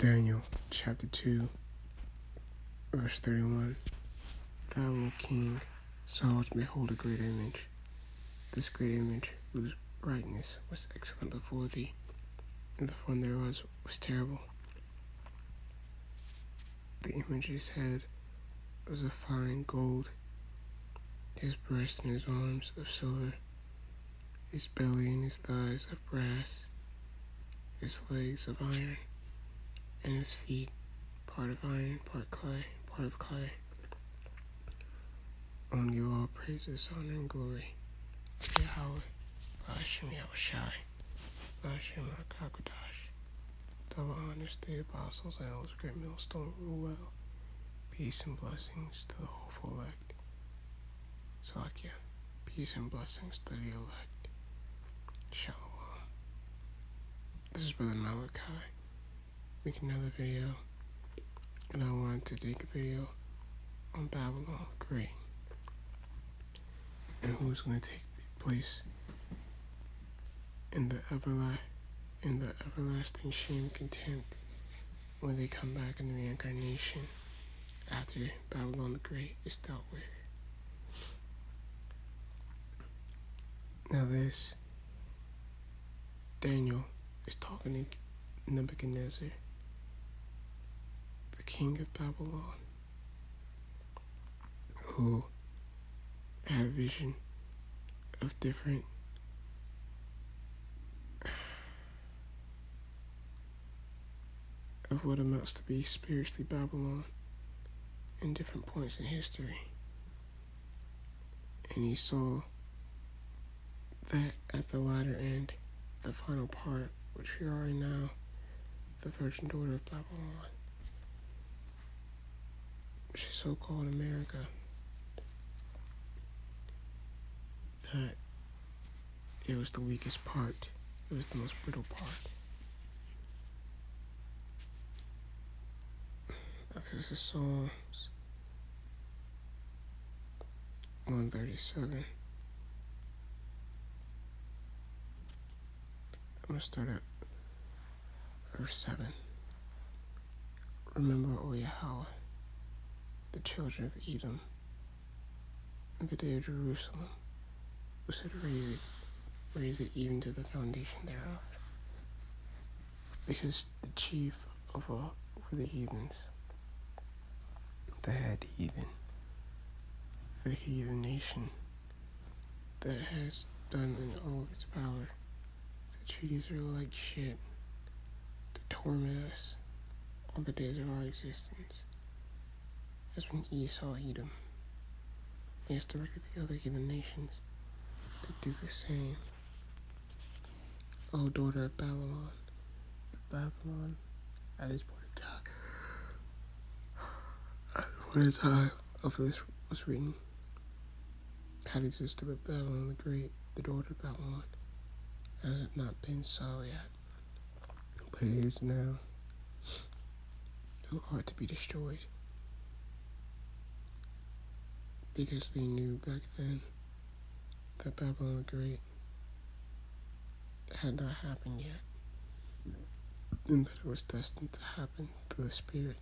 Daniel chapter 2, verse 31. Thou, O king, sawest behold a great image. This great image, whose brightness was excellent before thee, and the form thereof was terrible. The image's head was of fine gold, his breast and his arms of silver, his belly and his thighs of brass, his legs of iron, and his feet part of iron, part of clay. On you all praises, honor, and glory. Yahweh, Hashem Yahushai, Hashem HaKakodash. Double honors to the apostles and elders, great millstone, rule well. Peace and blessings to the hopeful elect. Salakia. Peace and blessings to the elect. Shalom. This is Brother Malachi making another video, and I wanted to make a video on Babylon the Great and who's going to take the place in the everlasting shame and contempt when they come back in the reincarnation after Babylon the Great is dealt with. Now this, Daniel is talking to Nebuchadnezzar, the king of Babylon, who had a vision of what amounts to be spiritually Babylon in different points in history. And he saw that at the latter end, the final part, which we are in now, the virgin daughter of Babylon, which is so-called America, that it was the weakest part. It was the most brittle part. This is Psalms 137. I'm going to start at verse 7. Remember, O Yahweh, the children of Edom, and the day of Jerusalem, who said, raise it even to the foundation thereof. Because the chief of all were the heathens, the head heathen, the heathen nation that has done in all of its power to treat Israel like shit, to torment us all the days of our existence, has been Esau Edom. He has directed the other heathen nations to do the same. O daughter of Babylon, at this point in time of this was written, had existed but Babylon the Great, the daughter of Babylon, has it not been so yet, but it is now, who are to be destroyed, because they knew back then that Babylon the Great had not happened yet, and that it was destined to happen through the Spirit.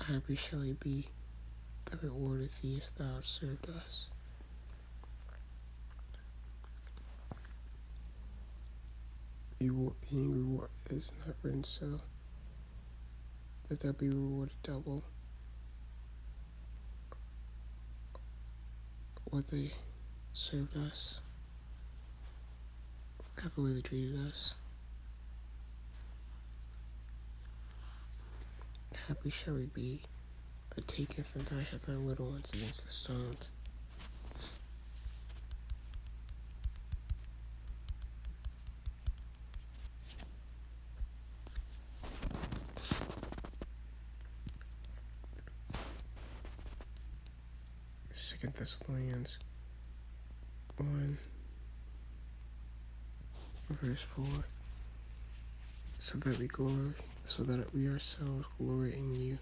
Happy shall he be that rewardeth thee as thou hast served us. Being rewarded is not written so, that thou be rewarded double what they served us, not the way they treated us. Happy shall he be that taketh and dasheth thy little ones against the stones. Second Thessalonians 1, verse 4. So that we ourselves glory in you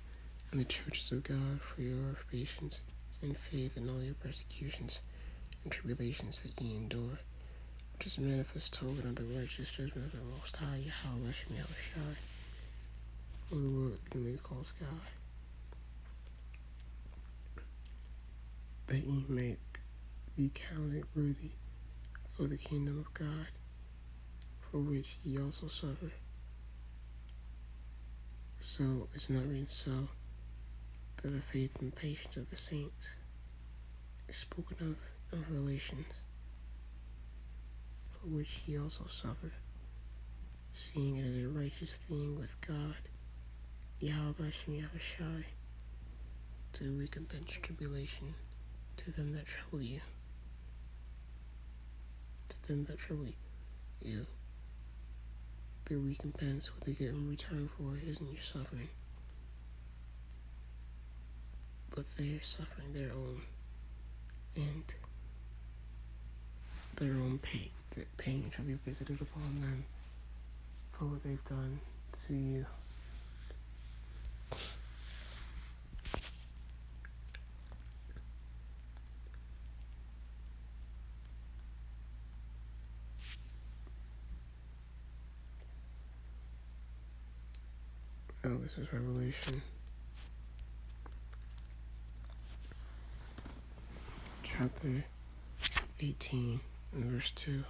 and the churches of God for your patience and faith in all your persecutions and tribulations that ye endure, which is a manifest token of the righteous judgment of the Most High, Yahweh Hashem Yahushai, who the world commonly calls God, that ye may be counted worthy of the kingdom of God, for which ye also suffer. So it's not written so, that the faith and patience of the saints is spoken of in Revelations, for which ye also suffer, seeing it is a righteous thing with God, Yahweh Hashem Yahushai, to recompense tribulation to them that trouble you. To them that trouble you. The recompense, what they get in return for, isn't your suffering, but they're suffering their own, and their own pain. That pain shall be visited upon them for what they've done to you. Now this is Revelation chapter 18 and verse 2.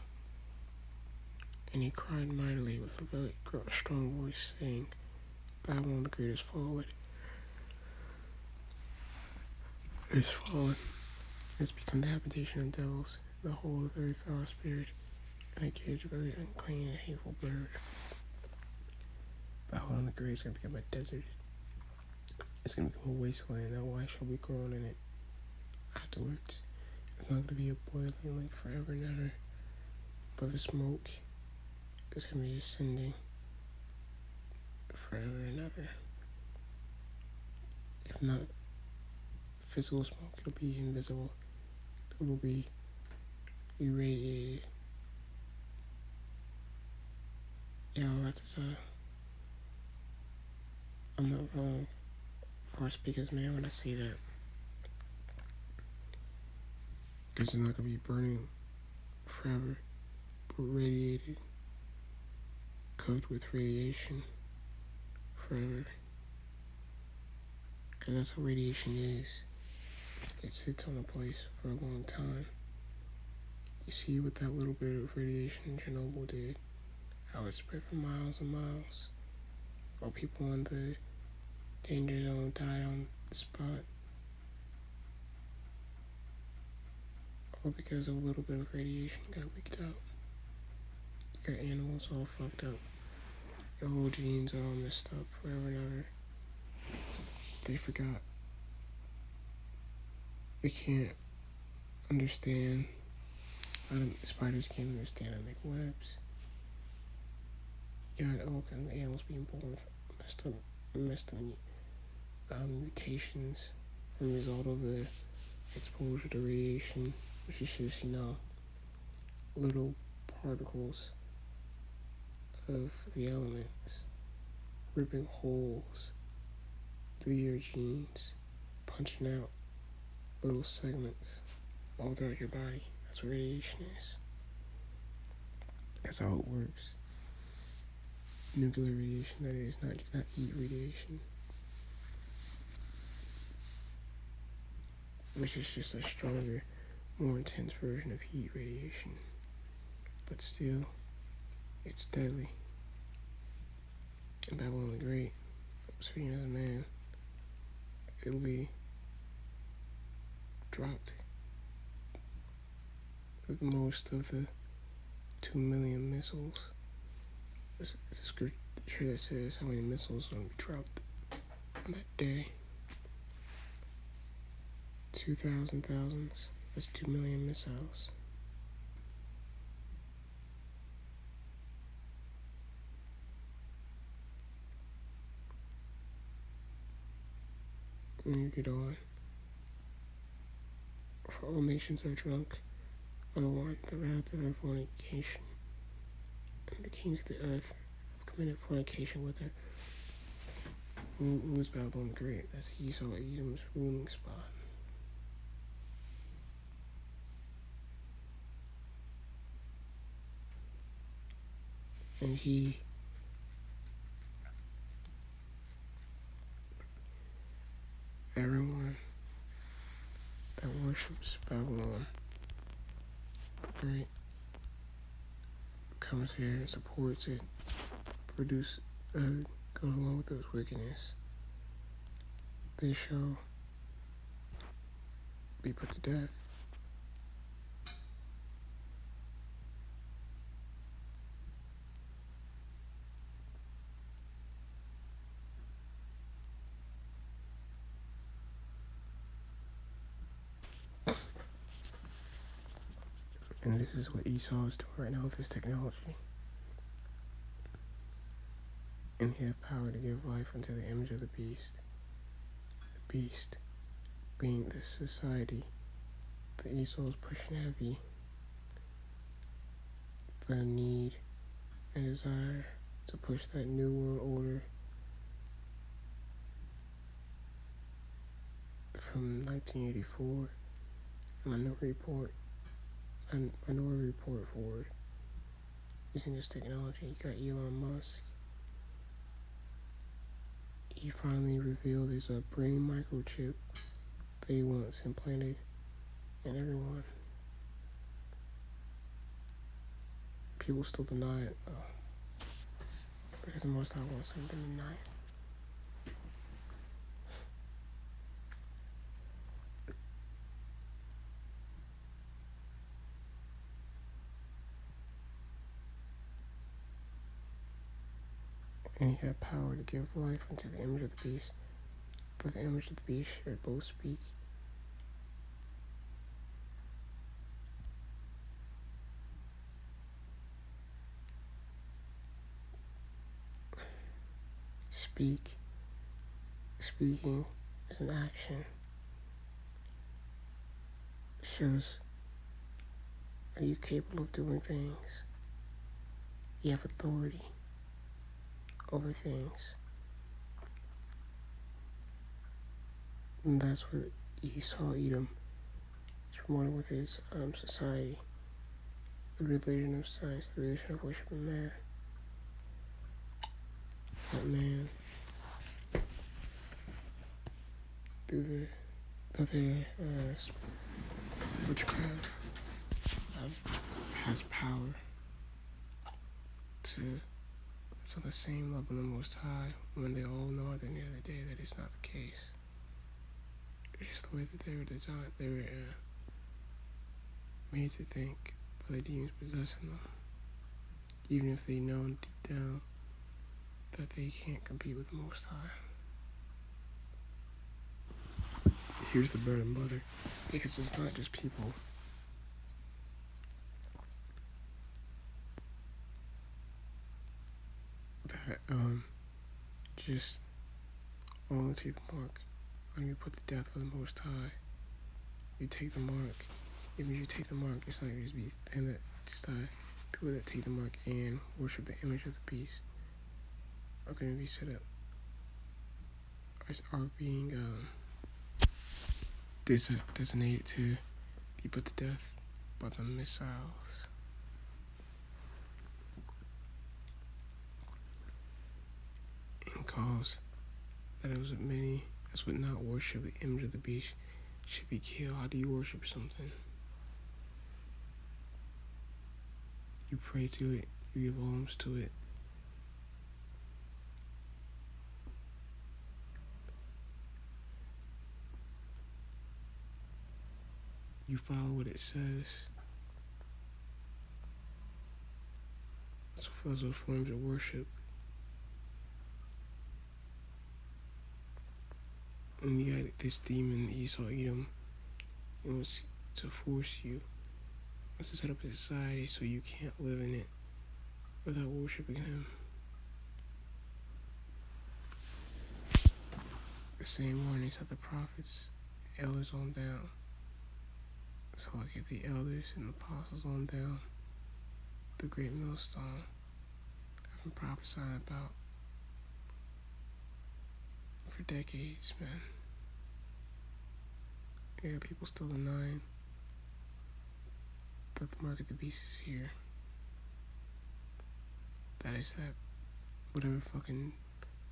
And he cried mightily with a very strong voice, saying, Babylon the Great is fallen. Is fallen. It's become the habitation of devils, the hold of every foul spirit, and a cage of every unclean and hateful bird. Babylon the Great is going to become a desert. It's going to become a wasteland. Now why shall we groan in it afterwards? It's not going to be a boiling lake forever and ever, but the smoke is going to be ascending forever and ever. If not physical smoke, it'll be invisible. It will be irradiated. I'm not wrong for a speaker's man when I say that. Because it's not going to be burning forever, but radiated, cooked with radiation forever. Because that's how radiation is. It sits on a place for a long time. You see what that little bit of radiation in Chernobyl did, how it spread for miles and miles, while people in the danger zone died on the spot, all because a little bit of radiation got leaked out. You got animals all fucked up. Your whole genes are all messed up forever and ever. They forgot. They can't understand. Spiders can't understand how to make webs. You got all kinds of animals being born with messed up mutations from the result of the exposure to radiation, which is just, little particles of the elements ripping holes through your genes, punching out little segments all throughout your body. That's what radiation is. That's how it works. Nuclear radiation, that is, not heat radiation. Which is just a stronger, more intense version of heat radiation. But still, it's deadly. And Babylon the Great, speaking as a man, it'll be dropped with most of the 2 million missiles. There's a scripture that says how many missiles are going to be dropped on that day. 2,000 thousands. That's 2 million missiles. When you get on, for all nations are drunk, are the wine, the wrath of their fornication, and the kings of the earth have committed fornication with her. Who is Babylon the Great? That's Esau, Edom's ruling spot. And everyone that worships Babylon the Great comes here and supports it, goes along with those wickedness. They shall be put to death. And this is what Esau is doing right now with his technology. And he has power to give life unto the image of the beast. The beast being this society that Esau is pushing heavy. The need and desire to push that new world order from 1984, a Minority Report forward. Using this technology, you got Elon Musk. He finally revealed his brain microchip that he wants implanted in everyone. People still deny it, though, because the Most High wants them to deny it. And he had power to give life unto the image of the beast, but the image of the beast should both speak. Speaking is an action. It shows that you're capable of doing things. You have authority over things. And that's what Esau Edom is promoting with his society. The religion of science, the religion of worshiping man. That man, through their witchcraft, has power to the same level of the Most High, when they all know at the end of the day that it's not the case. It's just the way that they were designed. They were made to think by the demons possessing them, even if they know deep down that they can't compete with the Most High. Here's the bread and butter, because it's not just people. That just only take the mark. When you put to death by the Most High, you take the mark. Even if you take the mark, it's not going to just be them that just die. People that take the mark and worship the image of the beast are going to be set up, are being designated to be put to death by the missiles. And cause that it was many that would not worship the image of the beast should be killed. How do you worship something? You pray to it, you give alms to it. You follow what it says. Those are forms of worship. And you got this demon, Esau Edom, he wants to force you, wants to set up a society so you can't live in it without worshiping him. The same warnings that the prophets, elders on down. So like if the elders and apostles on down, the great millstone, have been prophesying about for decades, man. Yeah, people still denying that the mark of the beast is here. That is that whatever fucking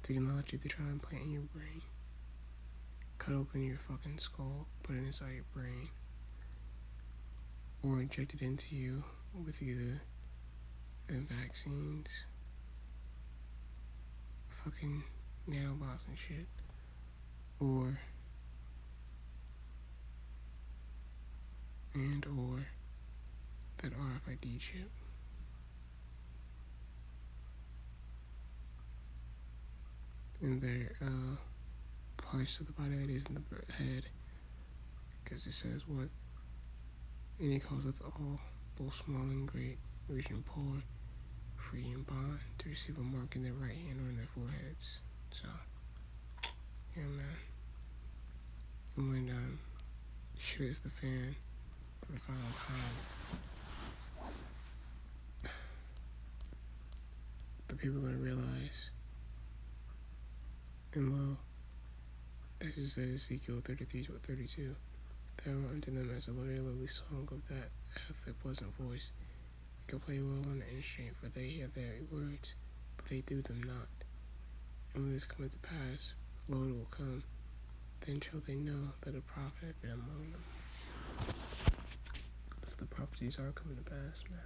technology they try and plant in your brain. Cut open your fucking skull, put it inside your brain, or inject it into you with either the vaccines, fucking nanobots and shit, or that RFID chip. And their parts of the body that is in the head, because it says what any causeth all, both small and great, rich and poor, free and bond, to receive a mark in their right hand or in their foreheads. So, yeah, man. And when shit hits the fan for the final time, the people are gonna realize, and lo, this is Ezekiel 33-32. There were unto them as a very lovely song of that hath a pleasant voice. They can play well on the instrument, for they hear their words, but they do them not. And when this cometh to pass, the Lord will come, then shall they know that a prophet hath been among them. So the prophecies are coming to pass, man.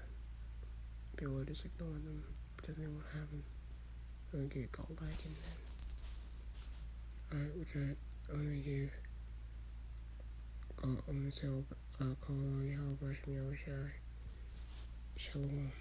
People are just ignoring them, pretending they won't happen. They're gonna get called back in then. Alright, with that, I'm gonna say, call on Yahweh Shalom.